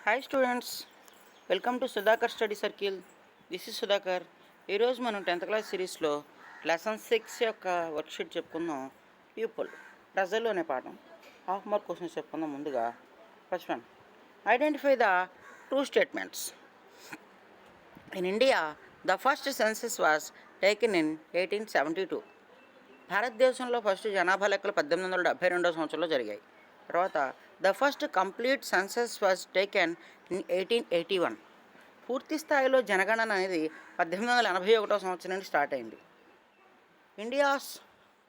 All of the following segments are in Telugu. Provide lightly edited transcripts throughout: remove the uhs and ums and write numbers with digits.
Hi students, welcome to Sudhakar study circle. This is Sudhakar. ఈరోజు మనం 10th క్లాస్ సిరీస్లో లెసన్ 6 యొక్క వర్క్షీట్ చెప్పుకుందాం. పీపుల్ ప్రజలు అనే పాఠం. హాఫ్ మార్క్ క్వశ్చన్స్ చెప్పుకుందాం. ముందుగా first one, identify the true statements. In India the first census was taken in 1872. భారతదేశంలో ఫస్ట్ జనాభా లెక్కలు 1872 సంవత్సరంలో జరిగాయి. తర్వాత the first complete census was taken in 1881. పూర్తి స్థాయిలో జనగణన అనేది 1881 సంవత్సరం నుండి స్టార్ట్ అయింది. India's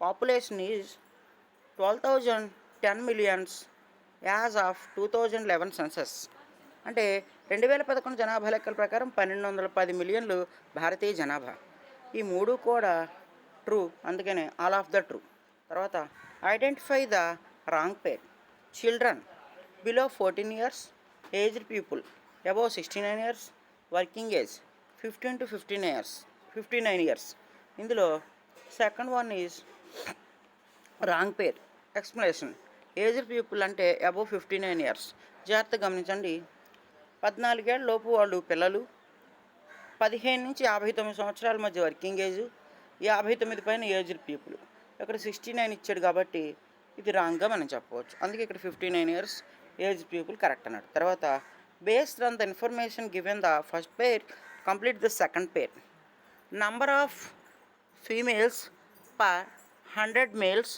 population is 12,010 millions as of 2011 census. అంటే 2011 జనాభా లెక్కల ప్రకారం 1210 మిలియన్లు భారతీయ జనాభా. ఈ మూడు కూడా ట్రూ, అందుకనే ఆల్ ఆఫ్ ద ట్రూ. తర్వాత identify the wrong pair. Children below 14 years, aged people above 69 years, working age 15 to 59 years. ఇందులో second one is wrong pair. Explanation. Aged people అంటే అబౌవ్ 59 ఇయర్స్. జాగ్రత్తగా గమనించండి. 14 ఏళ్ళ లోపు వాళ్ళు పిల్లలు, 15 నుంచి 59 సంవత్సరాల మధ్య వర్కింగ్ ఏజ్, 59 పైన ఏజ్డ్ పీపుల్. ఇక్కడ 69 ఇచ్చాడు కాబట్టి ఇది రాంగ్గా మనం చెప్పవచ్చు. అందుకే ఇక్కడ 59 ఇయర్స్ ఏజ్ పీపుల్ కరెక్ట్ అన్నాడు. తర్వాత based on the information given the first pair complete the second pair. Number of females per 100 males,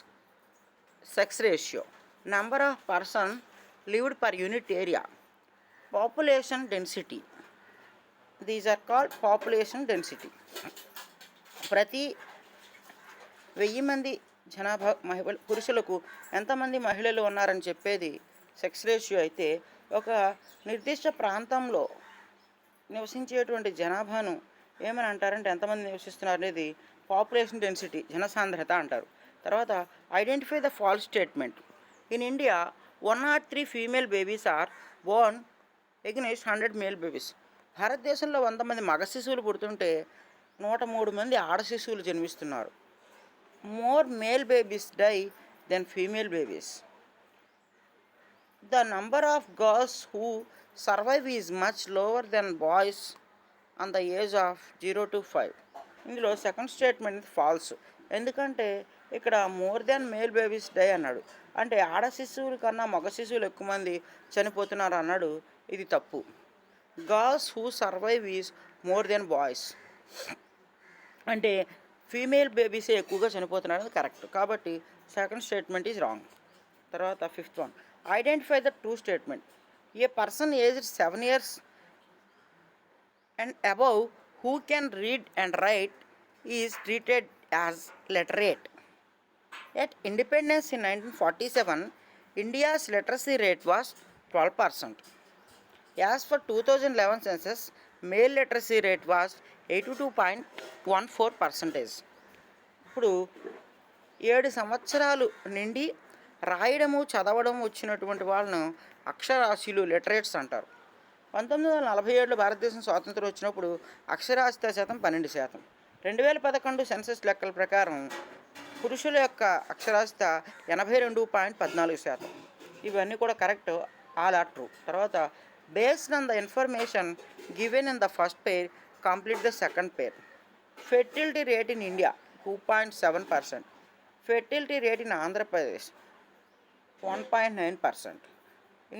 sex ratio, number of person lived per unit area, population density. These are called population density. ప్రతి 1000 మంది జనాభా పురుషులకు ఎంతమంది మహిళలు ఉన్నారని చెప్పేది సెక్స్ రేషియో అయితే, ఒక నిర్దిష్ట ప్రాంతంలో నివసించేటువంటి జనాభాను ఏమని అంటారంటే ఎంతమంది నివసిస్తున్నారు అనేది పాపులేషన్ డెన్సిటీ, జనసాంద్రత అంటారు. తర్వాత identify the false statement. In India 103 female babies are born against 100 male babies. భారతదేశంలో 100 మంది మగ శిశువులు పుడుతుంటే 103 మంది ఆడ శిశువులు జన్మిస్తున్నారు. More male babies die than female babies. The number of girls who survive is much lower than boys on the age of 0 to 5. ఇందులో సెకండ్ స్టేట్మెంట్ ఫాల్స్. ఎందుకంటే ఇక్కడ more than male babies die అన్నాడు, అంటే ఆడ శిశువుల కన్నా మగ శిశువులు ఎక్కువ మంది చనిపోతున్నారు అన్నాడు. ఇది తప్పు. Girls who survive is more than boys, అంటే ఫీమేల్ బేబీసే ఎక్కువగా చనిపోతున్నారు, అది కరెక్ట్. కాబట్టి సెకండ్ స్టేట్మెంట్ ఈజ్ రాంగ్. తర్వాత fifth one, identify the true statement. A person aged 7 years and above who can read and right is treated as literate. At independence in 1947, India's literacy rate was 12%. As per 2011 census, male literacy rate was 82.14%. ఇప్పుడు 7 సంవత్సరాలు నిండి రాయడము చదవడం వచ్చినటువంటి వాళ్ళను అక్షరాస్యులు, లిటరేట్స్ అంటారు. 1947లో భారతదేశం స్వాతంత్రం వచ్చినప్పుడు అక్షరాస్యత శాతం 12%. 2011 సెన్సస్ లెక్కల ప్రకారం పురుషుల యొక్క అక్షరాస్యత 82.14%. ఇవన్నీ కూడా కరెక్ట్, ఆల్ ఆర్ ట్రూ. తర్వాత based on the information given in the first pair complete the second pair. Fertility rate in India 2.7%. Fertility rate in Andhra Pradesh 1.9%.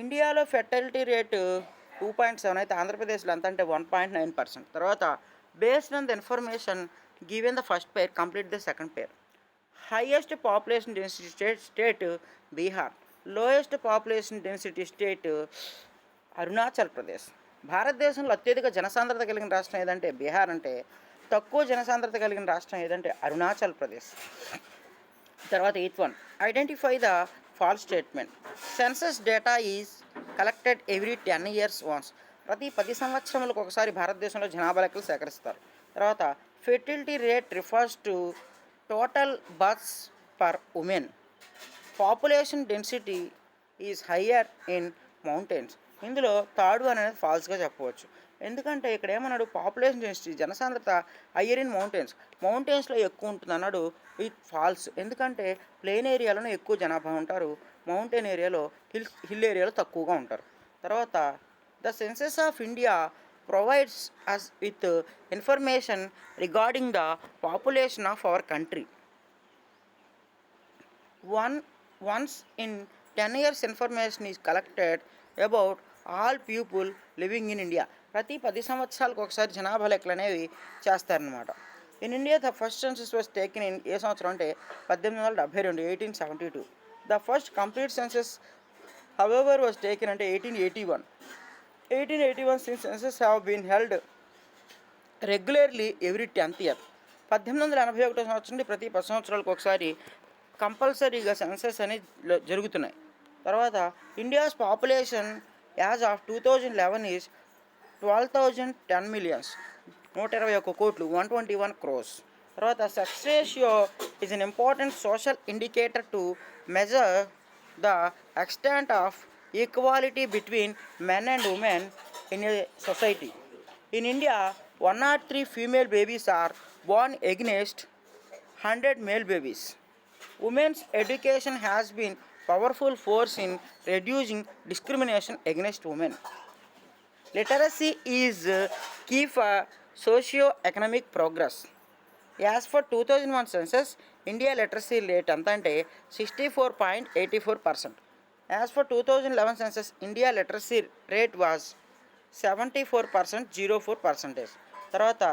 ఇండియాలో ఫెర్టిలిటీ రేటు 2.7 అయితే ఆంధ్రప్రదేశ్లో ఎంత అంటే 1.9%. తర్వాత based on the information given the first pair complete the second pair. Highest population density state Bihar, lowest population density state Arunachal Pradesh. భారతదేశంలో అత్యధిక జనసాంద్రత కలిగిన రాష్ట్రం ఏదంటే బీహార్ అంటే, తక్కువ జనసాంద్రత కలిగిన రాష్ట్రం ఏదంటే అరుణాచల్ ప్రదేశ్. తర్వాత eighth one, identify the false statement. Census data is collected every 10 years once. ప్రతి 10 సంవత్సరములకు ఒకసారి భారతదేశంలో జనాభా లెక్కలు సేకరిస్తారు. తర్వాత fertility rate refers to total births per women. Population density is higher in mountains. ఇందులో థర్డ్ వన్ అనేది ఫాల్స్గా చెప్పవచ్చు. ఎందుకంటే ఇక్కడ ఏమన్నాడు, పాపులేషన్ డెన్సిటీ, జనసాంద్రత హయ్యర్ ఇన్ మౌంటైన్స్లో ఎక్కువ ఉంటుంది అన్నాడు. ఇది ఫాల్స్. ఎందుకంటే ప్లెయిన్ ఏరియాలోనే ఎక్కువ జనాభా ఉంటారు, మౌంటైన్ ఏరియాలో హిల్ ఏరియాలో తక్కువగా ఉంటారు. తర్వాత The Census of India provides us with information regarding the population of our country. One once in 10 years information is collected about all people living in India. ప్రతి 10 సంవత్సరాలకు ఒకసారి జనాభా లెక్కలు అనేవి చేస్తారనమాట. In India the first census was taken in a సంవత్సరం అంటే 1872, 1872. The first complete census however was taken అంటే 1881. 1881 since census have been held regularly every 10th year. 1881 సంవత్సరం నుండి ప్రతి 10 సంవత్సరాలకు ఒకసారి కంపల్సరీగా సెన్సస్ అనేది జరుగుతున్నాయి. తర్వాత India's population as of 2011 is 12,010 millions, 121 కోట్లు, 121 crores. తర్వాత sex ratio is an important social indicator to measure the extent of equality between men and women in a society. In India 103 female babies are born against 100 male babies. Women's education has been powerful force in reducing discrimination against women. Literacy is key for socio-economic progress. As for 2001 census, India literacy rate ఎంత అంటే 64.84%. As for 2011 census, India literacy rate was 74.04%. తర్వాత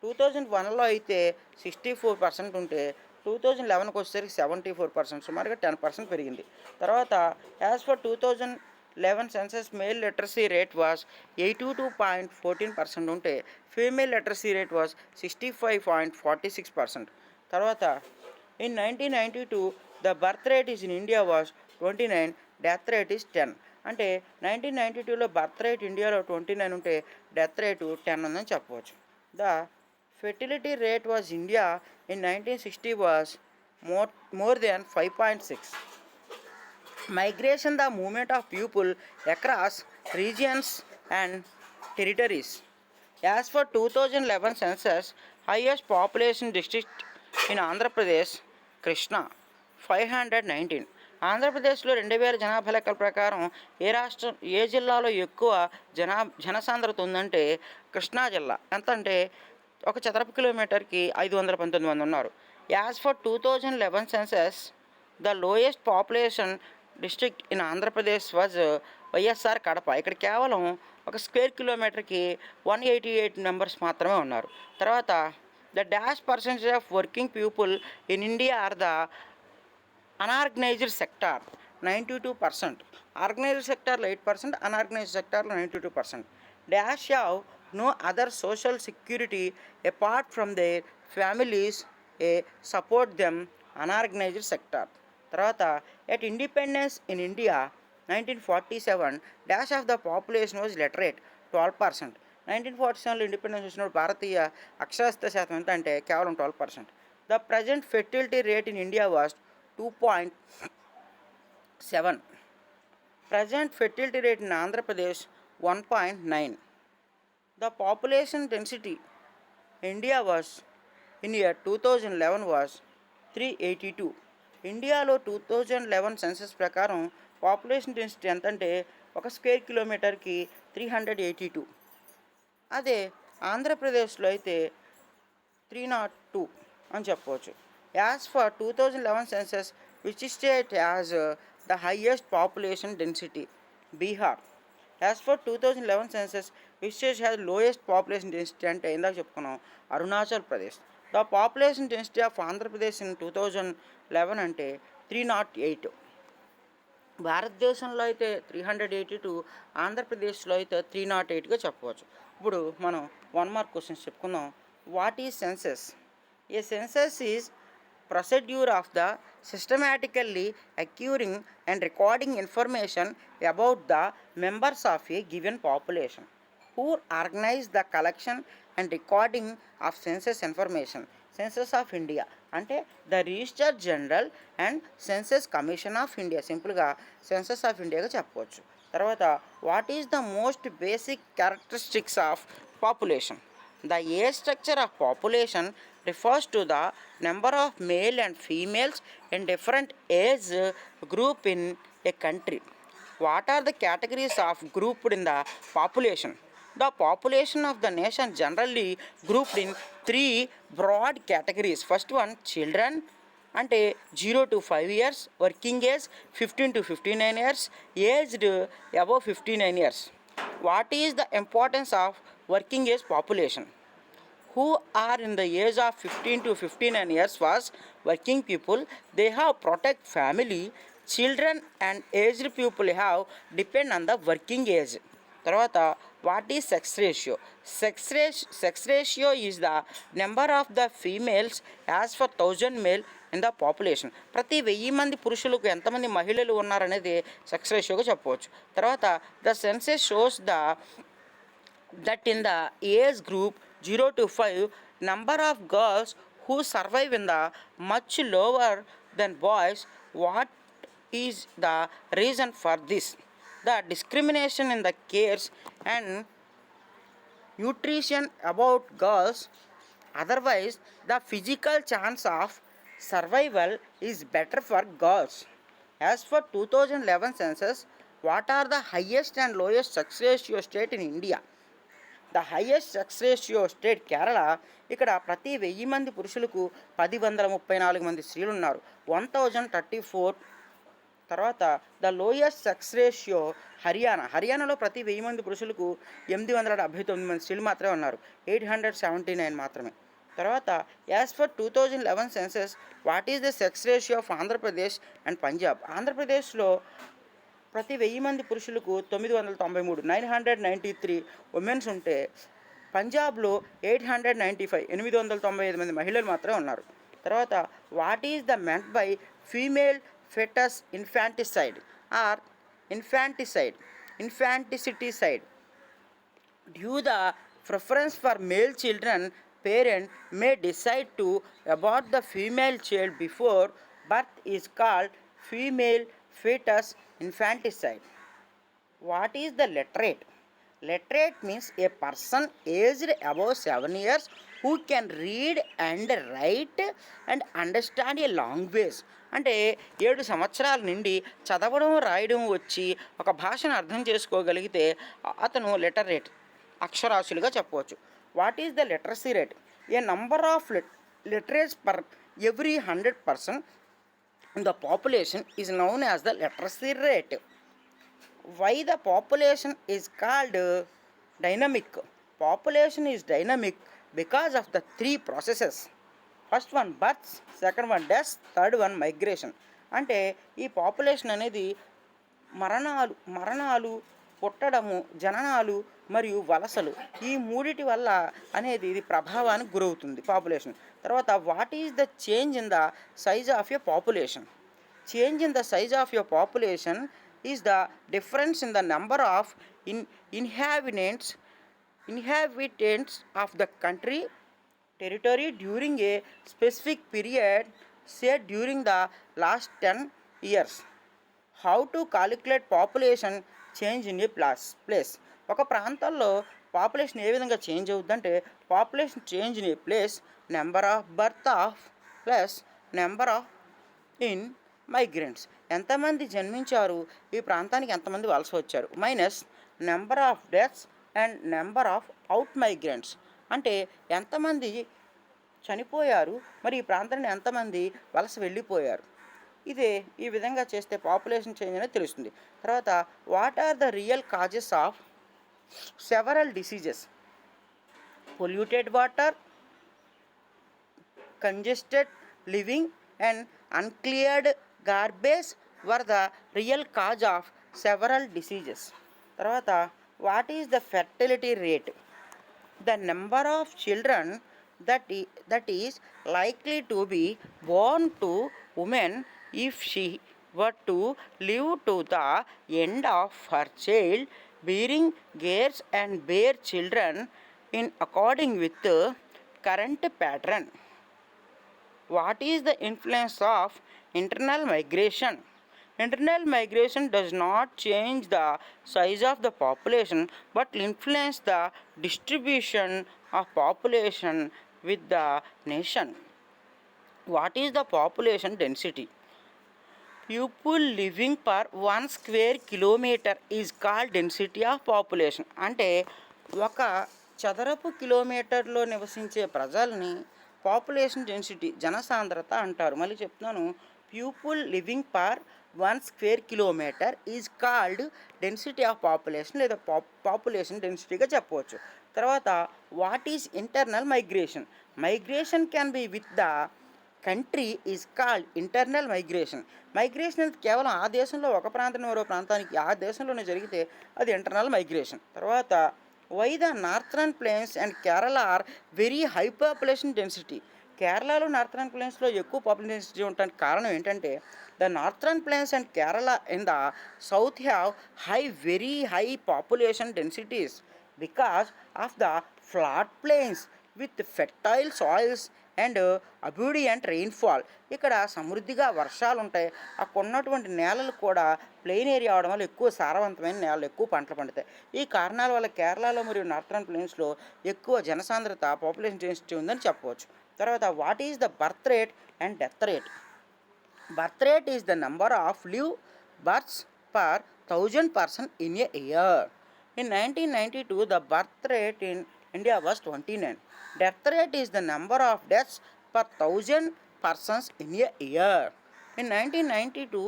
2001లో అయితే 64% ఉంటే 2011కి వచ్చేసరికి 74%, సుమారుగా 10% పెరిగింది. తర్వాత as per 2011 census male literacy rate was 82.14% ఉంటే ఫీమేల్ లిటరసీ రేట్ వాజ్ 65.46%. తర్వాత in 1992 the birth rate is in India was 29, death rate is 10. అంటే 1992లో బర్త్ రేట్ ఇండియాలో 29 ఉంటే డెత్ రేటు 10 ఉందని చెప్పవచ్చు. The fertility rate was India in 1960 was more than 5.6. Migration the movement of people across regions and territories. As per 2011 census, highest population district in Andhra Pradesh Krishna, 519. ఆంధ్రప్రదేశ్లో 2000 జనాభా లెక్కల ప్రకారం ఏ జిల్లాలో ఎక్కువ జనసాంద్రత ఉందంటే కృష్ణా జిల్లా. ఎంత అంటే ఒక చదరపు కిలోమీటర్కి 519 మంది ఉన్నారు. As per 2011 census, the lowest population district in Andhra Pradesh was YSR Kadapa. ఇక్కడ కేవలం ఒక స్క్వేర్ కిలోమీటర్కి 188 మెంబర్స్ మాత్రమే ఉన్నారు. తర్వాత the dash percentage of working people in India are the unorganised sector, 92%. Organised సెక్టార్లో 8%, అన్ఆర్గనైజ్డ్ సెక్టార్లో 92%. Dash have no other social security apart from their families a support them, unorganised sector. తర్వాత at independence in India 1947 dash of the population was literate, 12%. 1947లో ఇండిపెండెన్స్ వచ్చినప్పుడు భారతీయ అక్షరాస్యత శాతం ఎంత అంటే కేవలం 12%. The present fertility rate in India was 2.7. Present fertility rate in Andhra Pradesh 1.9. The population density India was in year 2011 was 382. ఇండియాలో 2011 సెన్సస్ ప్రకారం పాపులేషన్ డెన్సిటీ ఎంత అంటే ఒక స్క్వేర్ కిలోమీటర్కి 382. అదే ఆంధ్రప్రదేశ్లో అయితే 302 అని చెప్పవచ్చు. As per 2011 census, which state has the highest population density? Bihar. As per 2011 census, which state has lowest population density అంటే ఇందాక చెప్పుకున్నాం, Arunachal Pradesh. The population density of Andhra Pradesh in 2011 అంటే 308. భారతదేశంలో అయితే 382, ఆంధ్రప్రదేశ్లో అయితే 308గా చెప్పవచ్చు. ఇప్పుడు మనం 1 మార్క్ క్వశ్చన్స్ చెప్పుకుందాం. What is census? A census is procedure of the systematically acquiring and recording information about the members of a given population, who organize the collection and recording of census information. Census of India అంటే the register general and census commission of India, సింపుల్గా సెన్సస్ ఆఫ్ ఇండియాగా చెప్పవచ్చు. తర్వాత what is the most basic characteristics of population? The age structure of population refers to the number of male and females in different age group in a country. What are the categories of grouped in the population? The population of the nation generally grouped in three broad categories. First one, children, అంటే 0 to 5 years, working age 15 to 59 years, aged above 59 years. What is the importance of working age population? Who are in the age of 15 to 59 years was working people. They have protect family. Children and aged people have depend on the working age. తర్వాత what is sex ratio? Sex ratio is the number of the females as for 1000 male in the population. ప్రతి 1000 మంది పురుషులకు ఎంతమంది మహిళలు ఉన్నారనేది సెక్స్ రేషియోగా చెప్పవచ్చు. తర్వాత the census shows that in the age group 0 to 5, number of girls who survive in the much lower than boys. What is the reason for this? The discrimination in the cares and nutrition about girls. Otherwise, the physical chance of survival is better for girls. As for 2011 census, what are the highest and lowest sex ratio state in India? The highest sex ratio state Kerala. ఇక్కడ ప్రతి 1000 మంది పురుషులకు 1034 మంది స్త్రీలు ఉన్నారు, 1034. తర్వాత ద లోయెస్ట్ సెక్స్ రేషియో హర్యానాలో ప్రతి 1000 మంది పురుషులకు 879 మంది స్త్రీలు మాత్రమే ఉన్నారు, 879 మాత్రమే. తర్వాత as per 2011 census, what is the sex ratio of Andhra Pradesh and Punjab? ఆంధ్రప్రదేశ్లో ప్రతి 1000 మంది పురుషులకు 993 993 ఉమెన్స్ ఉంటే, పంజాబ్లో 895 895 మంది మహిళలు మాత్రమే ఉన్నారు. తర్వాత what is the meant by female fetus infanticide or infanticide? Due the preference for male children, parent may decide to abort the female child before birth is called female fetus infanticide. What is the literate? Literate means a person aged above 7 years who can read and write and understand a language. అంటే 7 సంవత్సరాల నుండి చదవడం రాయడం వచ్చి ఒక భాషను అర్థం చేసుకోగలిగితే అతను లిటరేట్, అక్షరాస్యులుగా చెప్పవచ్చు. What is the literacy rate? A number of literates per every 100% the population is known as the literacy rate. Why the population is called dynamic? Population is dynamic because of the 3 processes. First one births, second one deaths, third one migration. అంటే ఈ పాపులేషన్ అనేది మరణాలు, పుట్టడము, జననాలు మరియు వలసలు, ఈ మూడిటి వల్ల అనేది ఇది ప్రభావానికి గురవుతుంది పాపులేషన్. తర్వాత what is the change in the size of a population? Change in the size of a population is the difference in the number of inhabitants of the country territory during a specific period, say during the last 10 years. How to calculate population change in a place? ఒక ప్రాంతాల్లో పాపులేషన్ ఏ విధంగా చేంజ్ అవుతుందంటే, population change in a place number of birth of plus number of in migrants, ఎంతమంది జన్మించారు, ఈ ప్రాంతానికి ఎంతమంది వలస వచ్చారు, minus number of deaths and number of out migrants, అంటే ఎంతమంది చనిపోయారు మరి ఈ ప్రాంతాన్ని ఎంతమంది వలస వెళ్ళిపోయారు. ఇదే ఈ విధంగా చేస్తే పాపులేషన్ చేంజ్ అనేది తెలుస్తుంది. తర్వాత what are the real causes of several diseases? Polluted water, congested living and uncleared garbage were the real cause of several diseases. తర్వాత what is the fertility rate? The number of children that is likely to be born to woman if she were to live to the end of her child bearing years and bear children in according with the current pattern. What is the influence of internal migration? Internal migration does not change the size of the population but influence the distribution of population with the nation. What is the population density? People living per 1 square kilometre is called density of population. అంటే ఒక చదరపు కిలోమీటర్లో నివసించే ప్రజల్ని పాపులేషన్ డెన్సిటీ జనసాంద్రత అంటారు. మళ్ళీ చెప్తున్నాను, people living per 1 square kilometre is called density of population లేదా పాపులేషన్ డెన్సిటీగా చెప్పవచ్చు. తర్వాత what is internal migration? Migration can be with the country is called internal migration. Migration అనేది కేవలం ఆ దేశంలో ఒక ప్రాంతం మరో ప్రాంతానికి ఆ దేశంలోనే జరిగితే అది ఇంటర్నల్ మైగ్రేషన్. తర్వాత why the northern plains and Kerala are very high population density. కేరళలో నార్థరన్ ప్లేన్స్లో ఎక్కువ పాపులేషన్ డెన్సిటీ ఉండడానికి కారణం ఏంటంటే the northern plains and Kerala in the south have very high population densities because of the flat plains with fertile soils and abundant rainfall. ఇక్కడ సమృద్ధిగా వర్షాలు ఉంటాయి. అక్కడ ఉన్నటువంటి నేలలు కూడా ప్లెయిన్ ఏరియా అవడం వల్ల ఎక్కువ సారవంతమైన నేలలు, ఎక్కువ పంటలు పండుతాయి. ఈ కారణాల వల్ల కేరళలో మరియు నార్థరన్ ప్లేన్స్లో ఎక్కువ జనసాంద్రత పాపులేషన్ డెన్సిటీ ఉందని చెప్పవచ్చు. తర్వాత what is the birth rate and death rate? Birth rate is the number of live births per 1000 person in a year. In 1992 the birth rate in India was 29. Death rate is the number of deaths per 1000 persons in a year. In 1992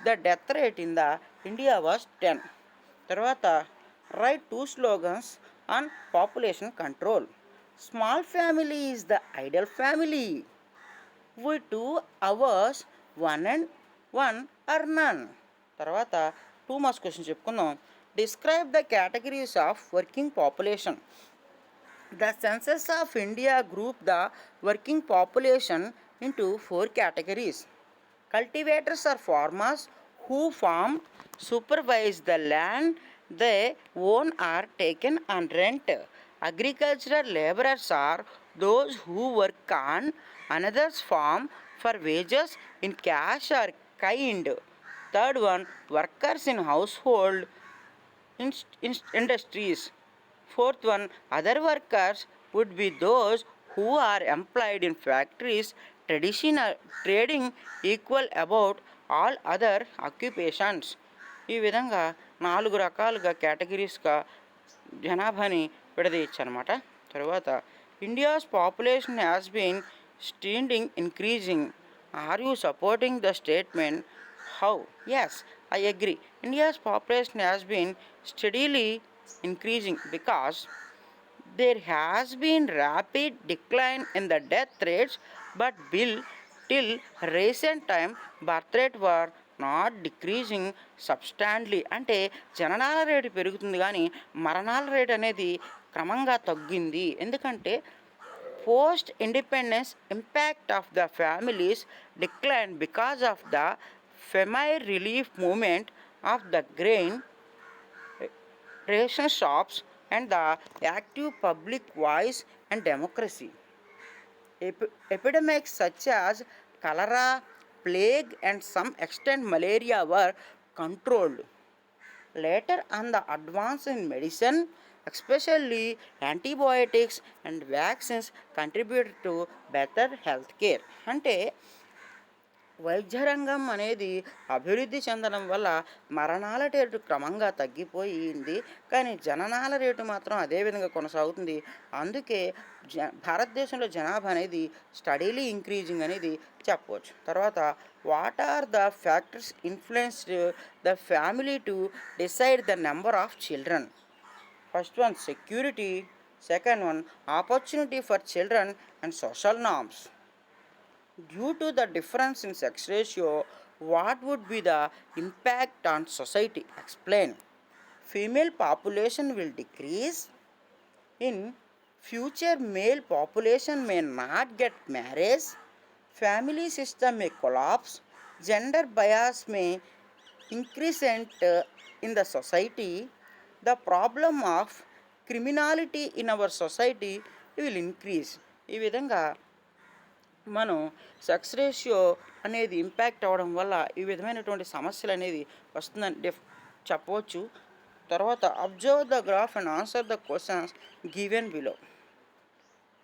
the death rate in the India was 10. తర్వాత write 2 slogans on population control. Small family is the ideal family. With 2 hours, one and one or none. తర్వాత 2 మార్క్స్ క్వశ్చన్ చెప్పుకుందాం. Describe the categories of working population. The census of India grouped the working population into 4 categories. Cultivators are farmers who farm, supervise the land they own or taken on rent. Agricultural laborers are those who work on another's farm for wages in cash or kind. Third one, workers in household industries. Fourth one, other workers would be those who are employed in factories, traditional trading equal about all other occupations. ఈ విధంగా 4 రకాలుగా కేటగిరీస్గా జనాభాని విడదీయచ్చనమాట. తర్వాత India's population has been standing increasing. Are you supporting the statement? How? Yes, I agree. India's population has been steadily increasing because there has been rapid decline in the death rates, but till recent time birth rate were not decreasing substantially. అంటే జననాల రేటు పెరుగుతుంది కానీ మరణాల రేటు అనేది క్రమంగా తగ్గింది. ఎందుకంటే post independence impact of the families decline because of the famine relief movement of the grain ration shops and the active public voice and democracy. Epidemics such as cholera, plague and some extent malaria were controlled. Later on the advance in medicine, especially antibiotics and vaccines contributed to better health care. అంటే వైద్య రంగం అనేది అభివృద్ధి చెందడం వల్ల మరణాల రేటు క్రమంగా తగ్గిపోయింది, కానీ జననాల రేటు మాత్రం అదే విధంగా కొనసాగుతుంది. అందుకే భారతదేశంలో జనాభా అనేది స్టడీలీ ఇంక్రీజింగ్ అనేది చెప్పవచ్చు. తర్వాత what are the factors influenced the family to decide the number of children? First one security, second one opportunity for children and social norms. Due to the difference in sex ratio, what would be the impact on society? Explain. Female population will decrease. In future, male population may not get married. Family system may collapse. Gender bias may increase in the society. The problem of criminality in our society will increase. ఈ విధంగా మనం సెక్స్ రేషియో అనేది ఇంపాక్ట్ అవ్వడం వల్ల ఈ విధమైనటువంటి సమస్యలు అనేది వస్తుందని చెప్పవచ్చు. తర్వాత observe the graph and answer the questions given below.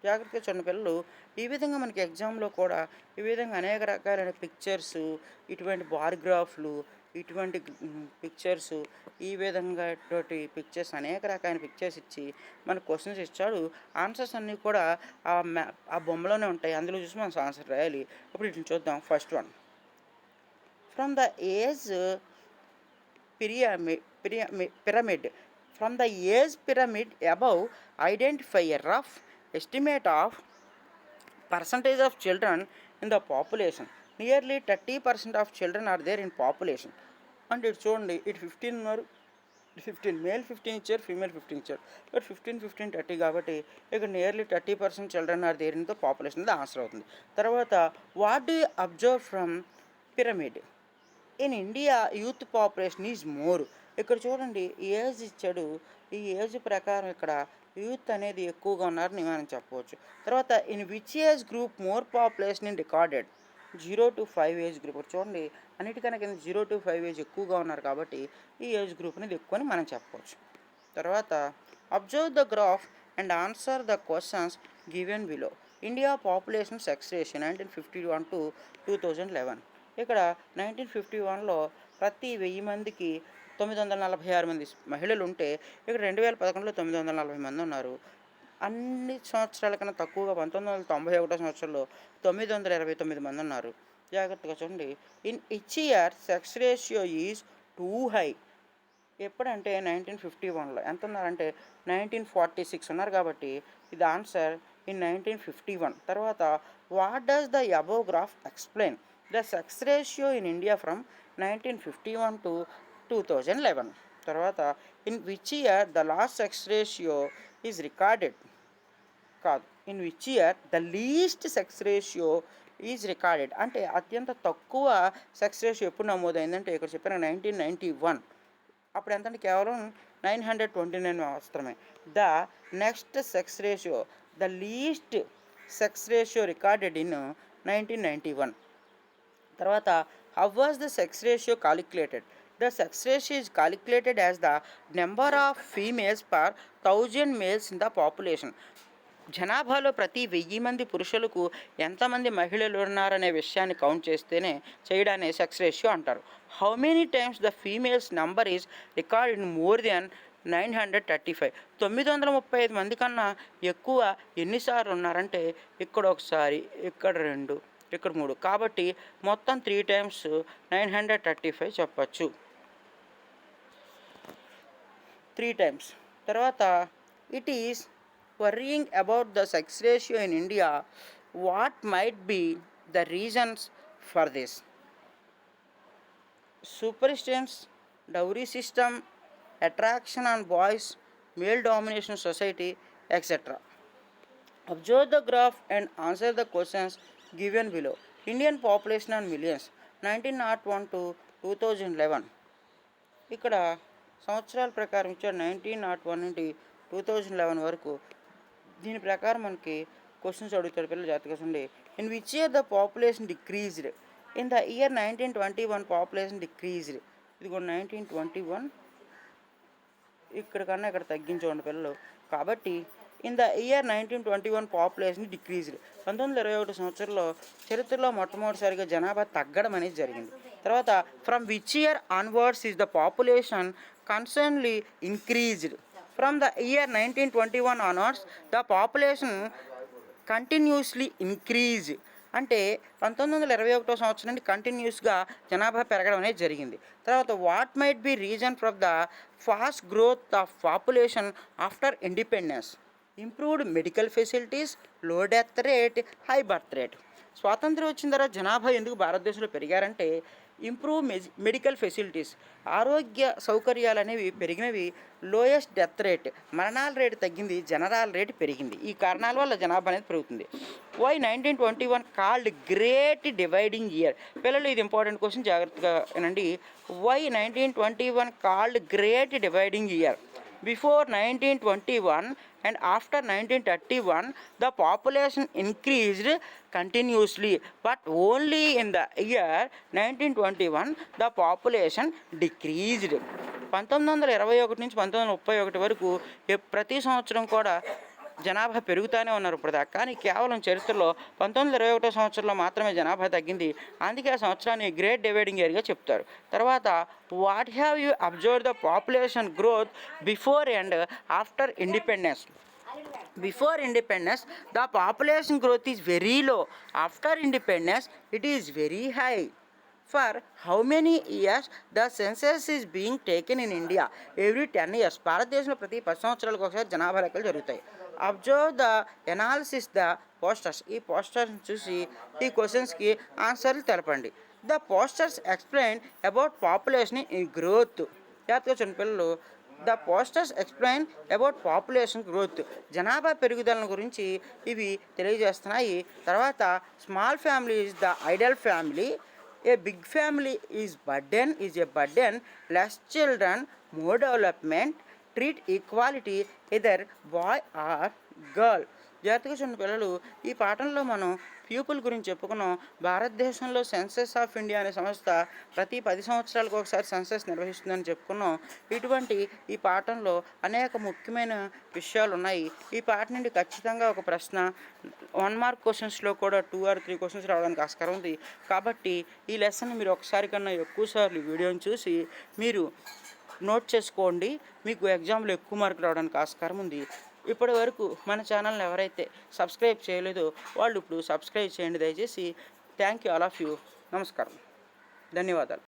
జాగ్రత్తగా చూడండి పిల్లలు. ఈ విధంగా మనకి ఎగ్జామ్‌లో కూడా ఈ విధంగా అనేక రకాలైన పిక్చర్సు, ఇటువంటి బార్ గ్రాఫ్‌లు, ఇటువంటి పిక్చర్సు, ఈ విధంగా తోటి పిక్చర్స్ అనేక రకాలైన పిక్చర్స్ ఇచ్చి మనకు క్వెషన్స్ ఇచ్చాడు. ఆన్సర్స్ అన్నీ కూడా ఆ బొమ్మలోనే ఉంటాయి. అందులో చూసి మనం ఆన్సర్ రాయాలి. ఇప్పుడు వీటిని చూద్దాం. First one. From the age pyramid. From the age pyramid above, identify a rough estimate of percentage of children in the population. Nearly 30% of children are there in population. And it's only it 15 ఉన్నారు, 15 మేల్ 15 ఇచ్చారు, ఫీమేల్ 15 ఇచ్చారు. బట్ 15 15 30 కాబట్టి ఇక్కడ nearly 30% children are there in the population the answer అవుతుంది. తర్వాత what do you observe from pyramid? In India youth population is more. ఇక్కడ చూడండి ఏజ్ ఇచ్చాడు. ఈ ఏజ్ ప్రకారం ఇక్కడ యూత్ అనేది ఎక్కువగా ఉన్నారని మనం చెప్పవచ్చు. తర్వాత in which age group more population in recorded? 0 to 5 age group. చూడండి అన్నిటికన్నా కింద 0 to 5 ఏజ్ ఎక్కువగా ఉన్నారు కాబట్టి ఈ ఏజ్ గ్రూప్ అనేది ఎక్కువ అని మనం చెప్పవచ్చు. తర్వాత observe the graph and answer the questions given below. India population sex ratio 1951 to 2011. ఇక్కడ 1951లో ప్రతి 1000 మందికి 946 మంది మహిళలు ఉంటే ఇక్కడ 2011లో 940 మంది ఉన్నారు. అన్ని సంవత్సరాల కన్నా తక్కువగా 1991 సంవత్సరంలో 929 మంది ఉన్నారు. జాగ్రత్తగా చూడండి. ఇన్ ఇచ్ year sex ratio is two high. ఎప్పుడంటే 1951లో ఎంత ఉన్నారంటే 1946 ఉన్నారు కాబట్టి ఇది ఆన్సర్ ఇన్ 1951. తర్వాత what does the above graph explain the sex ratio in India from 1951 to 2011. తర్వాత in which year the last sex ratio is recorded? కాదు, in which year the least sex ratio is recorded. అంటే అత్యంత తక్కువ సెక్స్ రేషియో ఎప్పుడు నమోదైందంటే ఇక్కడ చెప్పాను 1991. అప్పుడు ఎంత అంటే కేవలం 929 మాత్రమే. The next sex ratio, the least sex ratio recorded in 1991. తర్వాత how was the sex ratio calculated? The sex ratio is calculated as the number of females per 1000 males in the population. జనాభాలో ప్రతి 1000 మంది పురుషులకు ఎంతమంది మహిళలు ఉన్నారనే విషయాన్ని కౌంట్ చేస్తేనే చేయడాన్ని సెక్స్ రేషియో అంటారు. How many times the females number is record in more than 935. 935 మంది కన్నా ఎక్కువ ఎన్నిసార్లు ఉన్నారంటే ఇక్కడ ఒకసారి, ఇక్కడ 2, ఇక్కడ 3, కాబట్టి మొత్తం 3 టైమ్స్ 935 చెప్పచ్చు. 3 టైమ్స్. తర్వాత it is worrying about the sex ratio in India. What might be the reasons for this? Superstitions, dowry system, attraction on boys, male domination society, etc. Observe the graph and answer the questions given below. Indian population on millions 1901 to 2011. ఇక్కడ సంవత్సరాల ప్రకారం ఇచ్చారు 1901 నుండి 2011 వరకు. దీని ప్రకారం మనకి క్వశ్చన్స్ అడుగుతాడు పిల్లలు, జాగ్రత్తగా చూడండి. In which year the population decreased? In the year 1921 population decreased. ఇది కూడా 1921, ఇక్కడ కన్నా ఇక్కడ తగ్గించండి పిల్లలు. కాబట్టి in the year 1921 population decreased. 1921 సంవత్సరంలో చరిత్రలో మొట్టమొదటిసారిగా జనాభా తగ్గడం అనేది జరిగింది. తర్వాత from which year onwards is the population consistently increased? From the year 1921 onwards, the population continuously increased. అంటే 1921 సంవత్సరం నుండి కంటిన్యూస్గా జనాభా పెరగడం అనేది జరిగింది. తర్వాత what might be reason for the fast growth of population after independence? Improved medical facilities, low death rate, high birth rate. స్వాతంత్రం వచ్చిన తర్వాత జనాభా ఎందుకు భారతదేశంలో పెరిగారంటే ఇంప్రూవ్ మెడికల్ ఫెసిలిటీస్, ఆరోగ్య సౌకర్యాలు అనేవి పెరిగినవి. లోయెస్ట్ డెత్ రేట్, మరణాల రేటు తగ్గింది, జనరాల రేటు పెరిగింది. ఈ కారణాల వల్ల జనాభా అనేది పెరుగుతుంది. Why 1921 called great dividing year? పిల్లలు ఇది ఇంపార్టెంట్ క్వశ్చన్, జాగ్రత్తగా వినండి. Why 1921 called great dividing year? Before 1921 and after 1931, the population increased continuously, but only in the year 1921 the population decreased. 1921 నుంచి 1931 వరకు ప్రతి సంవత్సరం కూడా జనాభా పెరుగుతూనే ఉన్నారు ఇప్పటిదాకా. కానీ కేవలం చరిత్రలో 1921 సంవత్సరంలో మాత్రమే జనాభా తగ్గింది. అందుకే ఆ సంవత్సరాన్ని గ్రేట్ డివైడింగ్ ఇయర్‌గా చెప్తారు. తర్వాత what have you observe the population growth before and after independence? Before independence, the population growth is very low. After independence, it is very high. For how many years the census is being taken in India? Every 10 years. భారతదేశంలో ప్రతి 10 సంవత్సరాలకు ఒకసారి జనాభా లెక్కలు జరుగుతాయి. Observe the analysis the posters. ఈ పోస్టర్స్ చూసి ఈ క్వశ్చన్స్కి ఆన్సర్లు తెలపండి. The posters explain about population in growth. జాగ్రత్తగా చూడండి పిల్లలు. The posters explain about population growth. జనాభా పెరుగుదల గురించి ఇవి తెలియజేస్తున్నాయి. తర్వాత small family is the ideal family. A big family is a burden. Less children, more development. Treat equality either boy or girl. జాగ్రత్తగా చూడండి పిల్లలు. ఈ పాఠంలో మనం ప్యూపుల్ గురించి చెప్పుకున్నాం. భారతదేశంలో సెన్సస్ ఆఫ్ ఇండియా అనే సంస్థ ప్రతి 10 సంవత్సరాలకు ఒకసారి సెన్సస్ నిర్వహిస్తుందని చెప్పుకున్నాం. ఇటువంటి ఈ పాఠంలో అనేక ముఖ్యమైన విషయాలు ఉన్నాయి. ఈ పాఠం నుండి ఖచ్చితంగా ఒక ప్రశ్న 1 మార్క్ క్వశ్చన్స్లో కూడా 2 or 3 క్వశ్చన్స్ రావడానికి ఆస్కారం ఉంది. కాబట్టి ఈ లెసన్ మీరు ఒకసారి కన్నా ఎక్కువసార్లు వీడియోని చూసి మీరు నోట్ చేసుకోండి. మీకు ఎగ్జామ్లో ఎక్కువ మార్కులు రావడానికి ఆస్కారం ఉంది. ఇప్పటి వరకు మన ఛానల్ని ఎవరైతే సబ్స్క్రైబ్ చేయలేదో వాళ్ళు ఇప్పుడు సబ్స్క్రైబ్ చేయండి దయచేసి. Thank you all of you. నమస్కారం, ధన్యవాదాలు.